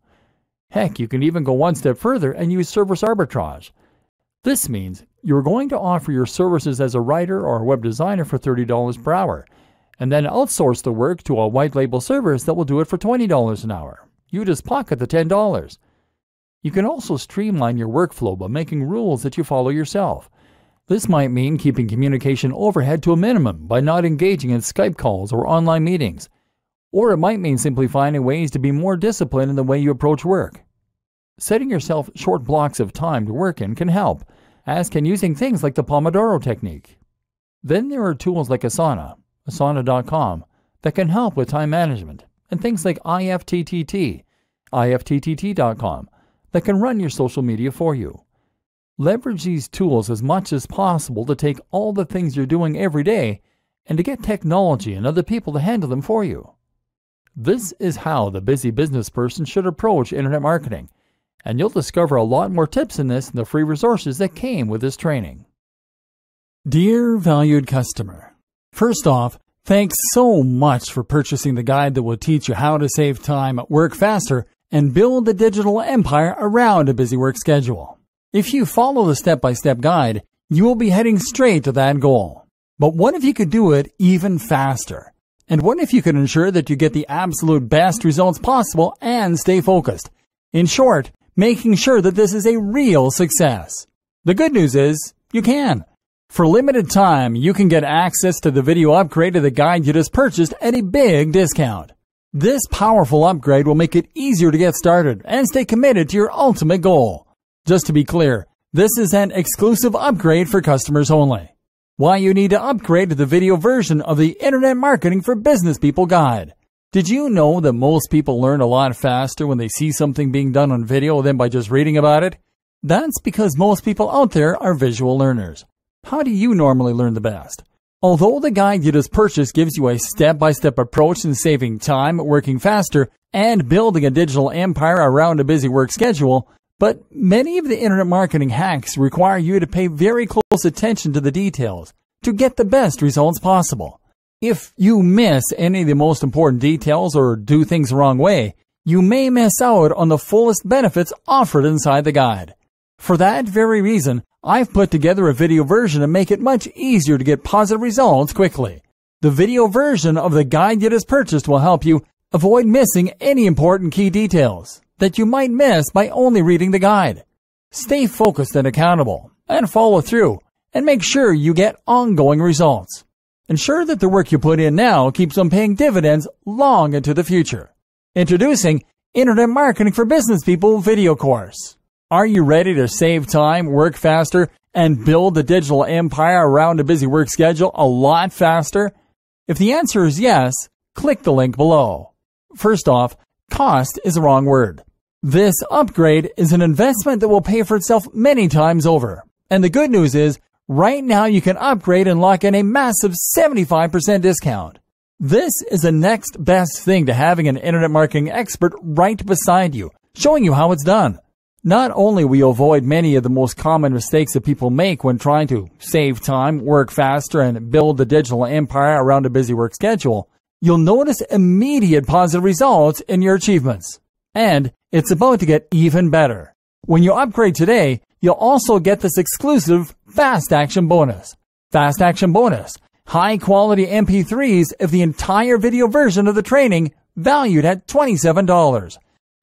Heck, you can even go one step further and use service arbitrage. This means you're going to offer your services as a writer or a web designer for $30 per hour, and then outsource the work to a white label service that will do it for $20 an hour. You just pocket the $10. You can also streamline your workflow by making rules that you follow yourself. This might mean keeping communication overhead to a minimum by not engaging in Skype calls or online meetings. Or it might mean simply finding ways to be more disciplined in the way you approach work. Setting yourself short blocks of time to work in can help, as can using things like the Pomodoro technique. Then there are tools like Asana.com, that can help with time management, and things like IFTTT.com, that can run your social media for you. Leverage these tools as much as possible to take all the things you're doing every day and to get technology and other people to handle them for you. This is how the busy business person should approach internet marketing, and you'll discover a lot more tips in this in the free resources that came with this training. Dear valued customer, first off, thanks so much for purchasing the guide that will teach you how to save time, work faster, and build a digital empire around a busy work schedule. If you follow the step-by-step guide, you will be heading straight to that goal. But what if you could do it even faster? And what if you could ensure that you get the absolute best results possible and stay focused? In short, making sure that this is a real success. The good news is, you can. For limited time, you can get access to the video upgrade of the guide you just purchased at a big discount. This powerful upgrade will make it easier to get started and stay committed to your ultimate goal. Just to be clear, this is an exclusive upgrade for customers only. Why you need to upgrade to the video version of the Internet Marketing for Business People guide. Did you know that most people learn a lot faster when they see something being done on video than by just reading about it? That's because most people out there are visual learners. How do you normally learn the best? Although the guide you just purchased gives you a step-by-step approach in saving time, working faster, and building a digital empire around a busy work schedule, but many of the internet marketing hacks require you to pay very close attention to the details to get the best results possible. If you miss any of the most important details or do things the wrong way, you may miss out on the fullest benefits offered inside the guide. For that very reason, I've put together a video version to make it much easier to get positive results quickly. The video version of the guide you just purchased will help you avoid missing any important key details that you might miss by only reading the guide. Stay focused and accountable, and follow through, and make sure you get ongoing results. Ensure that the work you put in now keeps on paying dividends long into the future. Introducing Internet Marketing for Business People video course. Are you ready to save time, work faster, and build a digital empire around a busy work schedule a lot faster? If the answer is yes, click the link below. First off, cost is the wrong word. This upgrade is an investment that will pay for itself many times over. And the good news is, right now you can upgrade and lock in a massive 75% discount. This is the next best thing to having an internet marketing expert right beside you, showing you how it's done. Not only will you avoid many of the most common mistakes that people make when trying to save time, work faster, and build a digital empire around a busy work schedule, you'll notice immediate positive results in your achievements. And it's about to get even better. When you upgrade today, you'll also get this exclusive Fast Action bonus. Fast Action bonus. High quality MP3s of the entire video version of the training, valued at $27.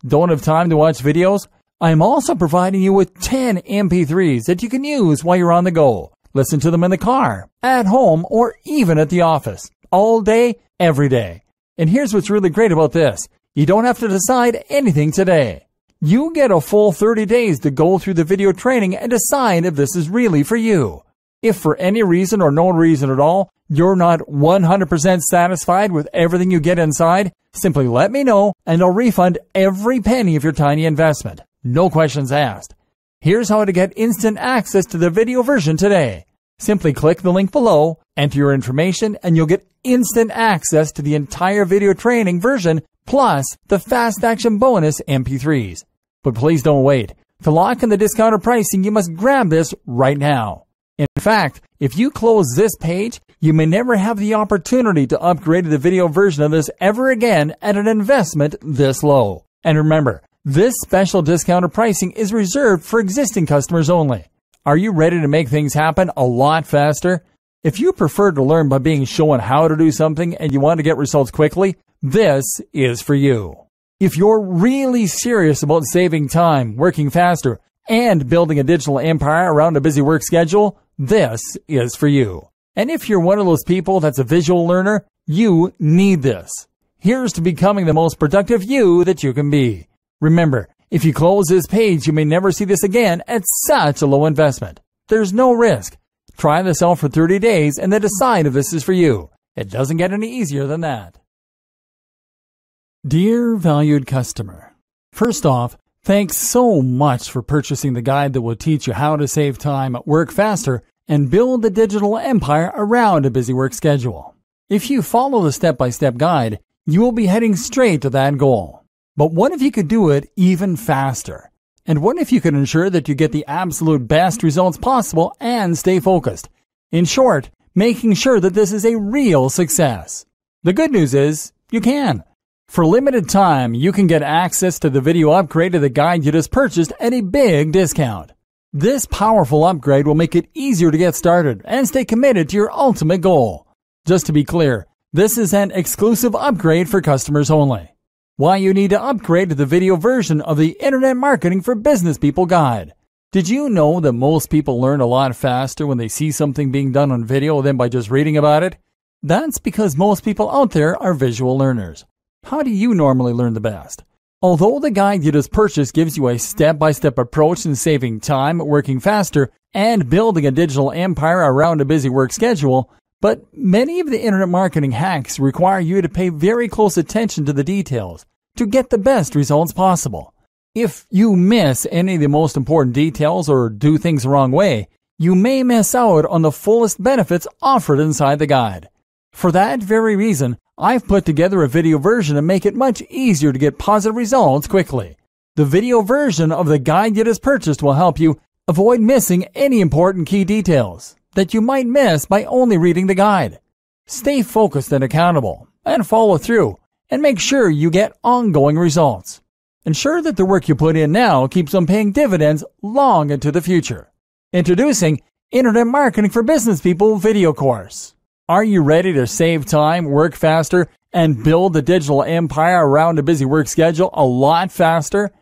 Don't have time to watch videos? I'm also providing you with 10 MP3s that you can use while you're on the go. Listen to them in the car, at home, or even at the office. All day, every day. And here's what's really great about this. You don't have to decide anything today. You get a full 30 days to go through the video training and decide if this is really for you. If for any reason or no reason at all, you're not 100% satisfied with everything you get inside, simply let me know and I'll refund every penny of your tiny investment. No questions asked. Here's how to get instant access to the video version today. Simply click the link below, enter your information, and you'll get instant access to the entire video training version plus the Fast Action bonus MP3s. But please don't wait. To lock in the discounted pricing, you must grab this right now. In fact, if you close this page, you may never have the opportunity to upgrade to the video version of this ever again at an investment this low. And remember, this special discounted pricing is reserved for existing customers only. Are you ready to make things happen a lot faster? If you prefer to learn by being shown how to do something and you want to get results quickly, this is for you. If you're really serious about saving time, working faster, and building a digital empire around a busy work schedule, this is for you. And if you're one of those people that's a visual learner, you need this. Here's to becoming the most productive you that you can be. Remember, if you close this page, you may never see this again at such a low investment. There's no risk. Try this out for 30 days and then decide if this is for you. It doesn't get any easier than that. Dear valued customer, first off, thanks so much for purchasing the guide that will teach you how to save time, work faster, and build a digital empire around a busy work schedule. If you follow the step-by-step guide, you will be heading straight to that goal. But what if you could do it even faster? And what if you could ensure that you get the absolute best results possible and stay focused? In short, making sure that this is a real success. The good news is, you can. For limited time, you can get access to the video upgrade to the guide you just purchased at a big discount. This powerful upgrade will make it easier to get started and stay committed to your ultimate goal. Just to be clear, this is an exclusive upgrade for customers only. Why you need to upgrade to the video version of the Internet Marketing for Business People guide. Did you know that most people learn a lot faster when they see something being done on video than by just reading about it? That's because most people out there are visual learners. How do you normally learn the best? Although the guide you just purchased gives you a step-by-step approach in saving time, working faster, and building a digital empire around a busy work schedule, but many of the internet marketing hacks require you to pay very close attention to the details to get the best results possible. If you miss any of the most important details or do things the wrong way, you may miss out on the fullest benefits offered inside the guide. For that very reason, I've put together a video version to make it much easier to get positive results quickly. The video version of the guide you just purchased will help you avoid missing any important key details that you might miss by only reading the guide. Stay focused and accountable, and follow through, and make sure you get ongoing results. Ensure that the work you put in now keeps on paying dividends long into the future. Introducing Internet Marketing for Business People video course. Are you ready to save time, work faster, and build a digital empire around a busy work schedule a lot faster?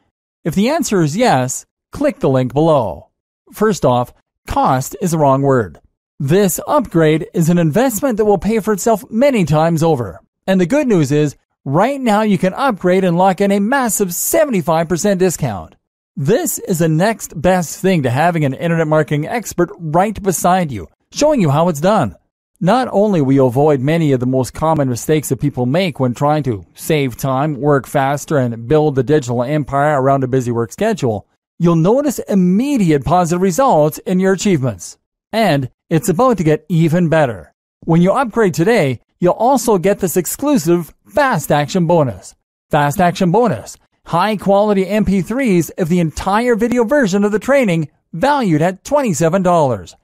If the answer is yes, click the link below. First off, cost is the wrong word. This upgrade is an investment that will pay for itself many times over. And the good news is, right now you can upgrade and lock in a massive 75% discount. This is the next best thing to having an internet marketing expert right beside you, showing you how it's done. Not only will you avoid many of the most common mistakes that people make when trying to save time, work faster, and build the digital empire around a busy work schedule, you'll notice immediate positive results in your achievements. And it's about to get even better. When you upgrade today, you'll also get this exclusive Fast Action bonus. Fast Action bonus. High quality MP3s of the entire video version of the training, valued at $27.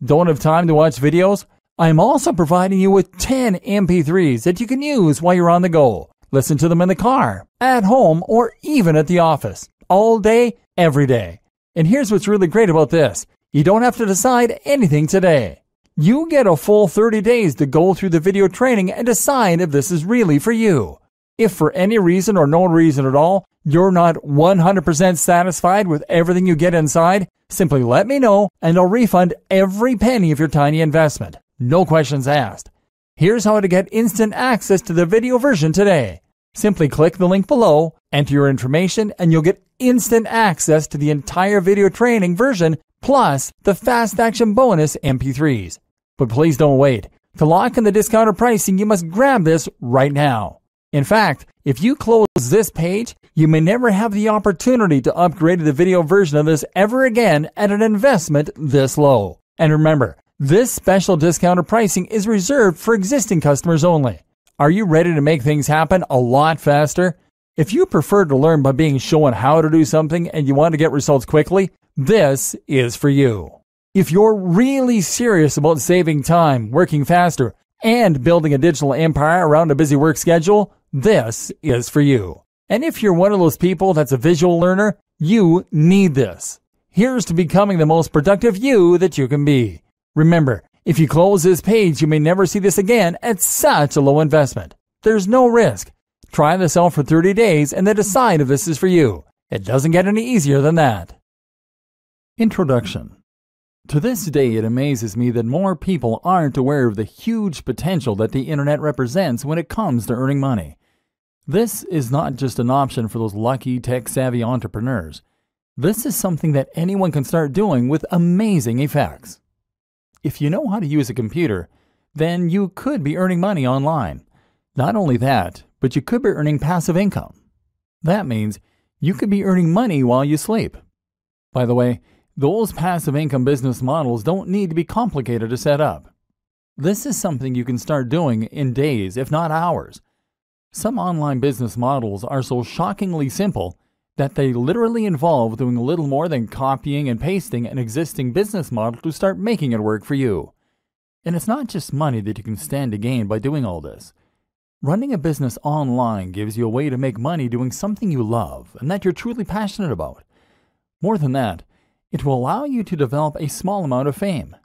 Don't have time to watch videos? I'm also providing you with 10 MP3s that you can use while you're on the go. Listen to them in the car, at home, or even at the office. All day, every day. And here's what's really great about this. You don't have to decide anything today. You get a full 30 days to go through the video training and decide if this is really for you. If for any reason or no reason at all, you're not 100% satisfied with everything you get inside, simply let me know and I'll refund every penny of your tiny investment. No questions asked. Here's how to get instant access to the video version today. Simply click the link below, enter your information, and you'll get instant access to the entire video training version plus the fast action bonus MP3s. But please don't wait. To lock in the discounted pricing, you must grab this right now. In fact, if you close this page, you may never have the opportunity to upgrade to the video version of this ever again at an investment this low. And remember, this special discounted pricing is reserved for existing customers only. Are you ready to make things happen a lot faster? If you prefer to learn by being shown how to do something and you want to get results quickly, this is for you. If you're really serious about saving time, working faster, and building a digital empire around a busy work schedule, this is for you. And if you're one of those people that's a visual learner, you need this. Here's to becoming the most productive you that you can be. Remember, if you close this page, you may never see this again at such a low investment. There's no risk. Try this out for 30 days and then decide if this is for you. It doesn't get any easier than that. Introduction. To this day, it amazes me that more people aren't aware of the huge potential that the internet represents when it comes to earning money. This is not just an option for those lucky, tech-savvy entrepreneurs. This is something that anyone can start doing with amazing effects. If you know how to use a computer, then you could be earning money online. Not only that, but you could be earning passive income. That means you could be earning money while you sleep. By the way, those passive income business models don't need to be complicated to set up. This is something you can start doing in days, if not hours. Some online business models are so shockingly simple that they literally involve doing little more than copying and pasting an existing business model to start making it work for you. And it's not just money that you can stand to gain by doing all this. Running a business online gives you a way to make money doing something you love and that you're truly passionate about. More than that, it will allow you to develop a small amount of fame.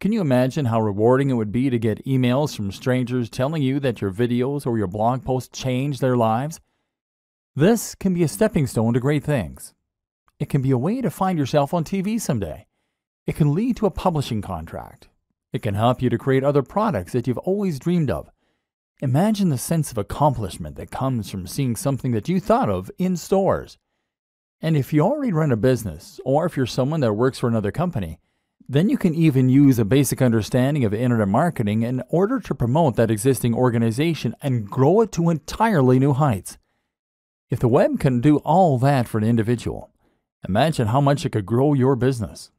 Can you imagine how rewarding it would be to get emails from strangers telling you that your videos or your blog posts changed their lives? This can be a stepping stone to great things. It can be a way to find yourself on TV someday. It can lead to a publishing contract. It can help you to create other products that you've always dreamed of. Imagine the sense of accomplishment that comes from seeing something that you thought of in stores. And if you already run a business, or if you're someone that works for another company, then you can even use a basic understanding of internet marketing in order to promote that existing organization and grow it to entirely new heights. If the web can do all that for an individual, imagine how much it could grow your business.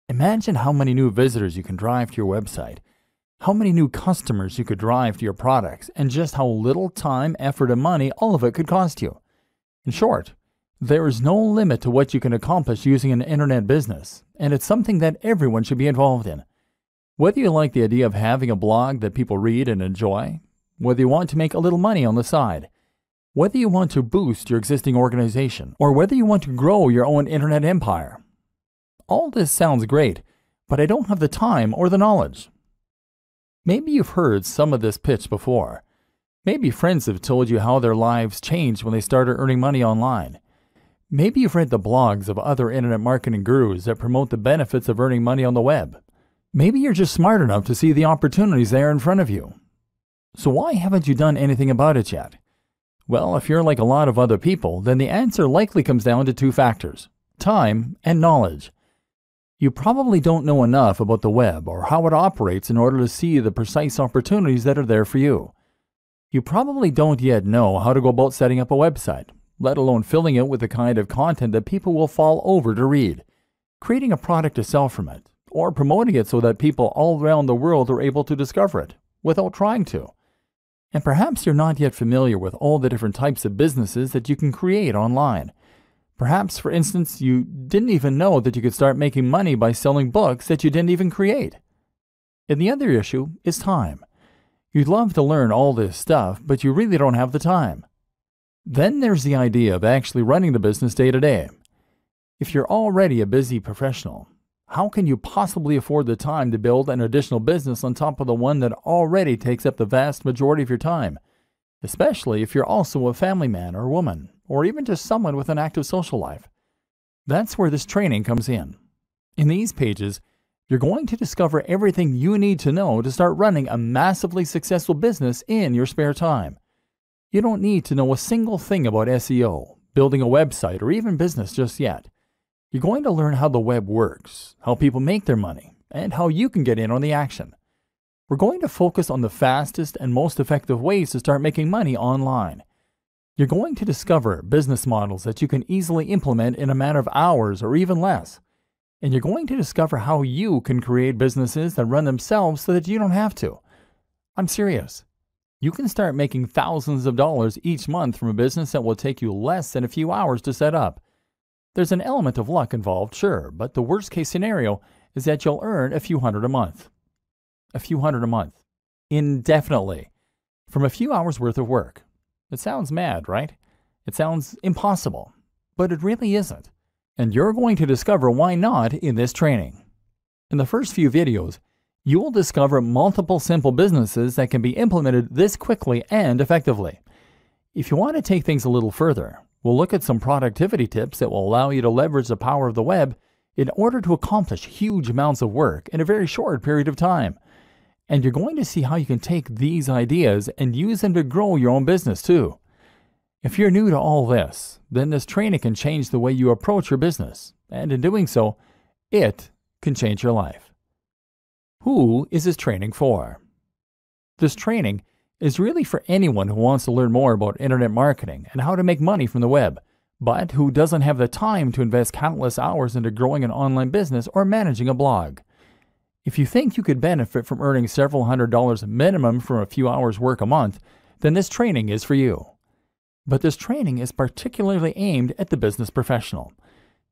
Imagine how many new visitors you can drive to your website, how many new customers you could drive to your products, and just how little time, effort, and money all of it could cost you. In short, there is no limit to what you can accomplish using an internet business, and it's something that everyone should be involved in. Whether you like the idea of having a blog that people read and enjoy, whether you want to make a little money on the side, whether you want to boost your existing organization, or whether you want to grow your own internet empire. All this sounds great, but I don't have the time or the knowledge. Maybe you've heard some of this pitch before. Maybe friends have told you how their lives changed when they started earning money online. Maybe you've read the blogs of other internet marketing gurus that promote the benefits of earning money on the web. Maybe you're just smart enough to see the opportunities there in front of you. So why haven't you done anything about it yet? Well, if you're like a lot of other people, then the answer likely comes down to two factors: time and knowledge. You probably don't know enough about the web or how it operates in order to see the precise opportunities that are there for you. You probably don't yet know how to go about setting up a website, let alone filling it with the kind of content that people will fall over to read, creating a product to sell from it, or promoting it so that people all around the world are able to discover it without trying to. And perhaps you're not yet familiar with all the different types of businesses that you can create online. Perhaps, for instance, you didn't even know that you could start making money by selling books that you didn't even create. And the other issue is time. You'd love to learn all this stuff, but you really don't have the time. Then there's the idea of actually running the business day to day. If you're already a busy professional, how can you possibly afford the time to build an additional business on top of the one that already takes up the vast majority of your time? Especially if you're also a family man or woman, or even just someone with an active social life. That's where this training comes in. In these pages, you're going to discover everything you need to know to start running a massively successful business in your spare time. You don't need to know a single thing about SEO, building a website, or even business just yet. You're going to learn how the web works, how people make their money, and how you can get in on the action. We're going to focus on the fastest and most effective ways to start making money online. You're going to discover business models that you can easily implement in a matter of hours or even less. And you're going to discover how you can create businesses that run themselves so that you don't have to. I'm serious. You can start making thousands of dollars each month from a business that will take you less than a few hours to set up. There's an element of luck involved, sure, but the worst case scenario is that you'll earn a few hundred a month. A few hundred a month. Indefinitely. From a few hours worth of work. It sounds mad, right? It sounds impossible. But it really isn't. And you're going to discover why not in this training. In the first few videos, you will discover multiple simple businesses that can be implemented this quickly and effectively. If you want to take things a little further, we'll look at some productivity tips that will allow you to leverage the power of the web in order to accomplish huge amounts of work in a very short period of time. And you're going to see how you can take these ideas and use them to grow your own business too. If you're new to all this, then this training can change the way you approach your business. And in doing so, it can change your life. Who is this training for? This training is really for anyone who wants to learn more about internet marketing and how to make money from the web, but who doesn't have the time to invest countless hours into growing an online business or managing a blog. If you think you could benefit from earning several $100s minimum from a few hours work a month, then this training is for you. But this training is particularly aimed at the business professional.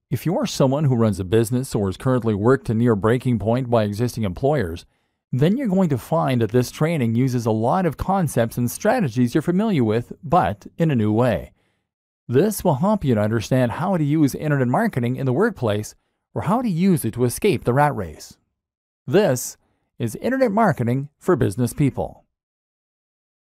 If you are someone who runs a business or is currently worked to near breaking point by existing employers, then you're going to find that this training uses a lot of concepts and strategies you're familiar with, but in a new way. This will help you to understand how to use internet marketing in the workplace or how to use it to escape the rat race. This is Internet Marketing for Business People.